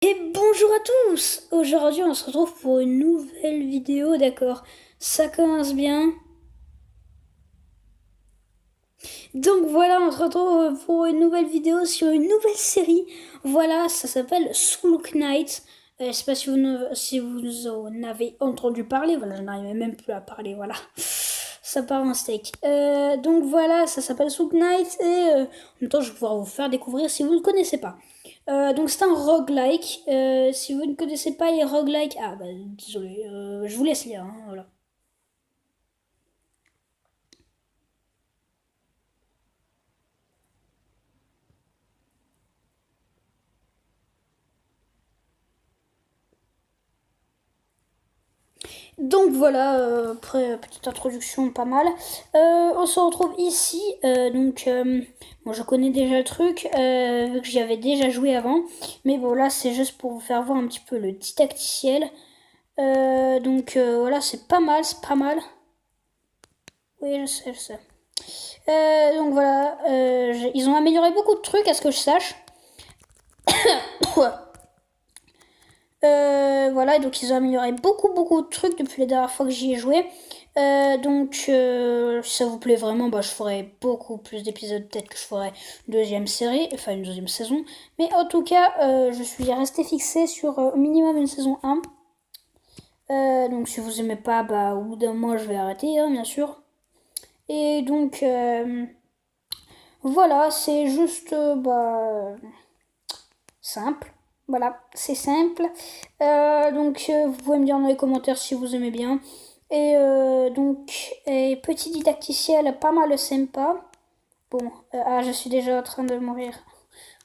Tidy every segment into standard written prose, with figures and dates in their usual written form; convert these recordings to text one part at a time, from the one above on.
Et bonjour à tous! Aujourd'hui on se retrouve pour une nouvelle vidéo, d'accord? Ça commence bien. Donc voilà, on se retrouve pour une nouvelle vidéo sur une nouvelle série. Voilà, ça s'appelle Soul Knight. Je sais pas si vous en avez entendu parler. Voilà, je n'arrivais même plus à parler, voilà. Ça part en steak. Donc voilà, ça s'appelle Soul Knight et en même temps je vais pouvoir vous faire découvrir si vous ne le connaissez pas. Donc c'est un roguelike. Si vous ne connaissez pas les roguelikes, ah bah désolé, je vous laisse lire, hein, voilà. Donc voilà, après petite introduction pas mal. On se retrouve ici. Moi je connais déjà le truc, vu que j'y avais déjà joué avant. Mais bon là c'est juste pour vous faire voir un petit peu le didacticiel. Voilà, c'est pas mal, c'est pas mal. Oui, je sais, je sais. Donc voilà, ils ont amélioré beaucoup de trucs à ce que je sache. Voilà, donc ils ont amélioré beaucoup de trucs depuis la dernière fois que j'y ai joué. Si ça vous plaît vraiment, bah, je ferai beaucoup plus d'épisodes. Peut-être que je ferai une deuxième série, enfin une deuxième saison. Mais en tout cas, je suis resté fixé sur au minimum une saison 1. Donc si vous aimez pas, bah, au bout d'un mois, je vais arrêter, hein, bien sûr. Et donc, voilà, c'est juste simple. Voilà, c'est simple. Vous pouvez me dire dans les commentaires si vous aimez bien. Petit didacticiel, pas mal sympa. Bon, je suis déjà en train de mourir.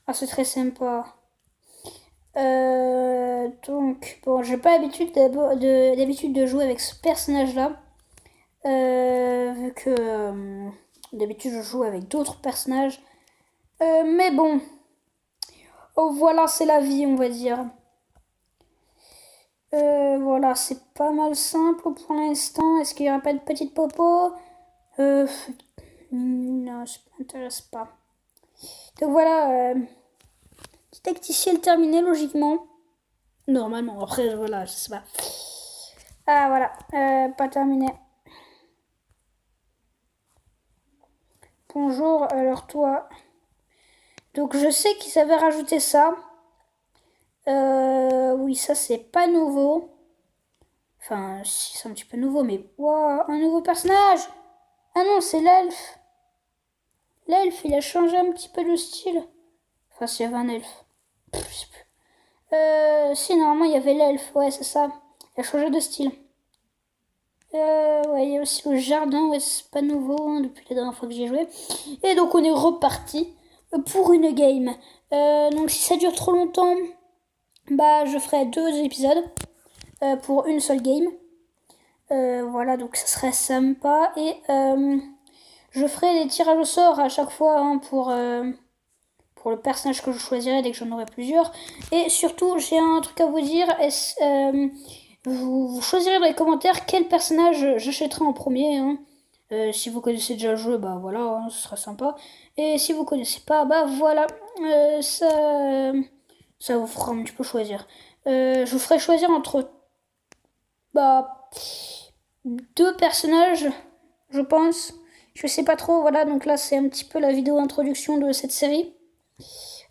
Ah, c'est très sympa. J'ai pas d'habitude de jouer avec ce personnage-là. Vu que d'habitude je joue avec d'autres personnages. Mais bon, oh, voilà, c'est la vie, on va dire. Voilà, c'est pas mal simple pour l'instant. Est-ce qu'il y aura pas de petite popo? Non, ça m'intéresse pas. Donc voilà, petit tacticiel terminé logiquement. Normalement, après, voilà, je sais pas. Ah, voilà, pas terminé. Bonjour, alors toi. Donc je sais qu'ils avaient rajouté ça. Oui, ça c'est pas nouveau. Enfin, si, c'est un petit peu nouveau, mais waouh, un nouveau personnage! Ah non, c'est l'elfe. L'elfe, il a changé un petit peu de style. Enfin, s'il y avait un elfe. Si, normalement, il y avait l'elfe, ouais, c'est ça. Il a changé de style. Ouais, il y a aussi le jardin, ouais, c'est pas nouveau, hein, depuis la dernière fois que j'ai joué. Et donc, on est reparti pour une game. Donc, si ça dure trop longtemps, bah, je ferai 2 épisodes pour une seule game. Voilà, donc ça serait sympa. Et je ferai des tirages au sort à chaque fois, hein, pour le personnage que je choisirai dès que j'en aurai plusieurs. Et surtout, j'ai un truc à vous dire. Vous choisirez dans les commentaires quel personnage j'achèterai en premier, hein. Si vous connaissez déjà le jeu, bah voilà, hein, ce sera sympa. Et si vous connaissez pas, bah voilà, ça vous fera un petit peu choisir. Je vous ferai choisir entre bah 2 personnages, je pense. Je sais pas trop, voilà, donc là c'est un petit peu la vidéo introduction de cette série.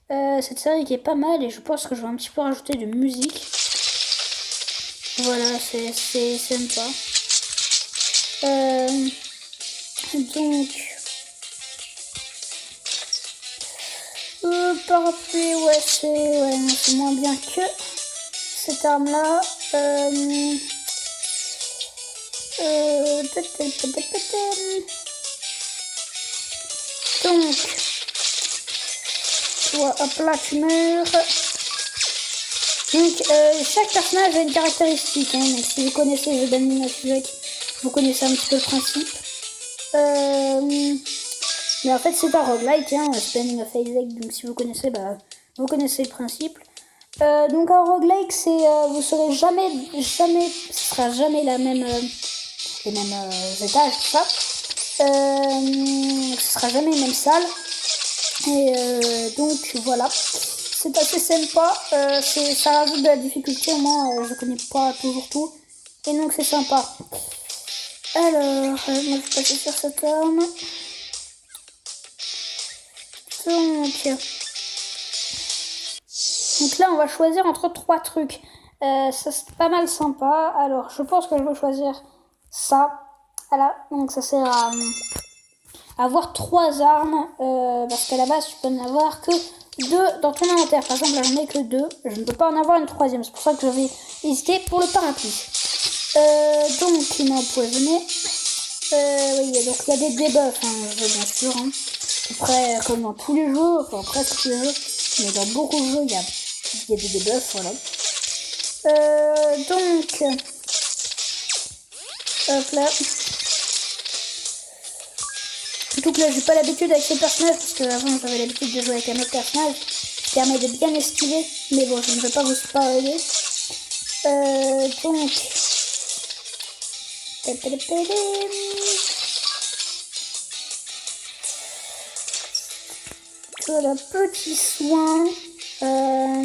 Cette série qui est pas mal et je pense que je vais un petit peu rajouter de musique. Voilà, c'est sympa. Donc, parapluie, ouais, c'est moins bien que cette arme-là. Donc, toi, hop là, tu meurs. Donc, chaque personnage a une caractéristique, hein. Donc, si vous connaissez The Binding of Isaac, vous connaissez un petit peu le principe. Mais en fait, c'est un roguelike, hein, The Binding of Isaac. Donc, si vous connaissez, bah, vous connaissez le principe. Donc, un roguelike, c'est, vous serez jamais, ce sera jamais les mêmes étages, tout ça. Ce sera jamais les mêmes salles. Et donc, voilà. c'est assez sympa. Ça rajoute de la difficulté. Moi, je connais pas toujours tout. Et donc, c'est sympa. Alors, moi, je vais passer sur cette arme. Donc là, on va choisir entre 3 trucs. Ça, c'est pas mal sympa. Alors, je pense que je vais choisir ça. Voilà, donc ça sert à avoir 3 armes. Parce qu'à la base, tu peux en avoir que 2 dans ton inventaire. Par exemple, là, j'en ai que 2. Je ne peux pas en avoir une 3e. C'est pour ça que je vais hésiter pour le parapluie. Donc, il m'a empoisonné. Oui, donc il y a des debuffs, bien sûr. Après, comme dans tous les jeux, enfin presque tous les jeux, mais dans beaucoup de jeux, il y a des debuffs, voilà. Donc, hop là. Surtout que là, j'ai pas l'habitude avec ce personnage, parce que avant j'avais l'habitude de jouer avec un autre personnage qui permet de bien esquiver, mais bon, je ne vais pas vous spoiler. Donc, voilà, petit soin. Alors,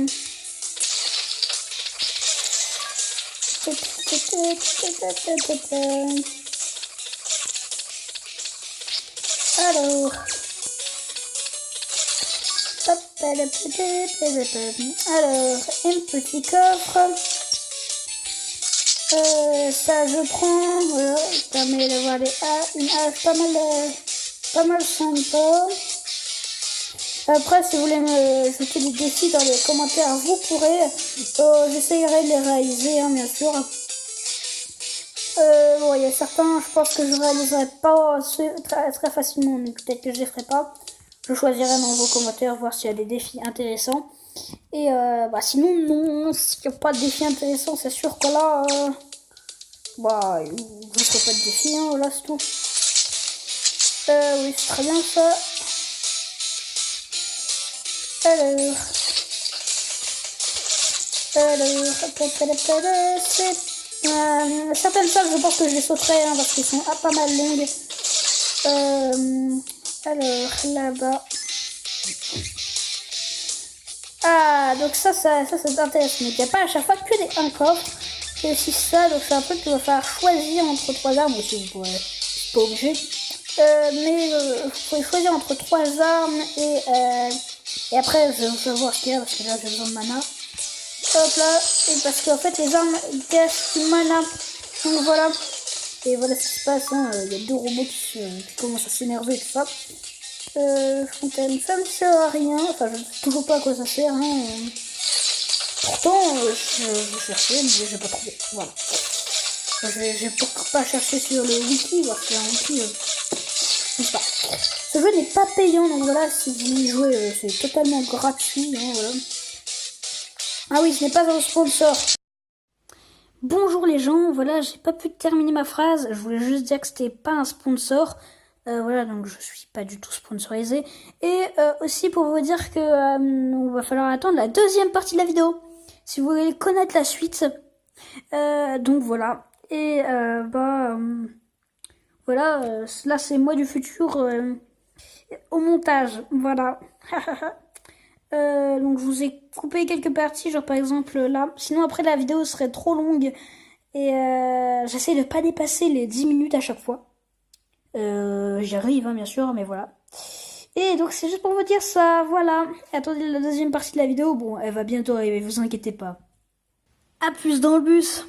un petit coffre. Ça je prends, voilà, ça permet d'avoir une hache pas mal sympa. Après, si vous voulez me jeter des défis dans les commentaires, vous pourrez. J'essayerai de les réaliser, bien sûr. Bon, il y a certains, je pense que je réaliserai pas très facilement, donc peut-être que je les ferai pas. Je choisirai dans vos commentaires, voir s'il y a des défis intéressants. Et sinon, non, s'il n'y a pas de défis intéressants, c'est sûr que là, je ne ferai pas de défis, voilà, c'est tout. Oui, c'est très bien ça. Alors, certaines salles, je pense que je les sauterai, parce qu'ils sont pas mal longues. Alors, là-bas. Ah, donc ça c'est intéressant. Il n'y a pas à chaque fois que des 1 coffre. C'est aussi ça, donc c'est un truc qu'il va falloir choisir entre 3 armes. Aussi, vous pourrez pas obligé. Mais vous pouvez choisir entre 3 armes et après je vais voir ce qu'il y a parce que là j'ai besoin de mana. Hop là, et parce qu'en fait les armes gâchent du mana. Donc voilà. Et voilà ce qui se passe, il y a 2 robots qui commencent à s'énerver et tout ça. Fontaine, ça ne sert à rien. Enfin, je ne sais toujours pas à quoi ça sert. Pourtant, je cherchais, mais j'ai pas trouvé. Voilà. J'ai pas cherché sur le wiki, voir s'il y a un wiki. Je sais pas. Ce jeu n'est pas payant, donc voilà, si vous y jouez, c'est totalement gratuit. Voilà. Ah oui, ce n'est pas un sponsor. Bonjour les gens, voilà, j'ai pas pu terminer ma phrase. Je voulais juste dire que c'était pas un sponsor. Voilà, donc je suis pas du tout sponsorisé. Et aussi pour vous dire que on va falloir attendre la 2e partie de la vidéo. Si vous voulez connaître la suite. Donc voilà. Et voilà, là c'est moi du futur au montage. Voilà. Donc je vous ai coupé quelques parties, genre par exemple là. Sinon après la vidéo serait trop longue. Et j'essaie de pas dépasser les 10 minutes à chaque fois. J'y arrive, bien sûr, mais voilà. Et donc c'est juste pour vous dire ça, voilà. Attendez la 2e partie de la vidéo, bon, elle va bientôt arriver, vous inquiétez pas. À plus dans le bus.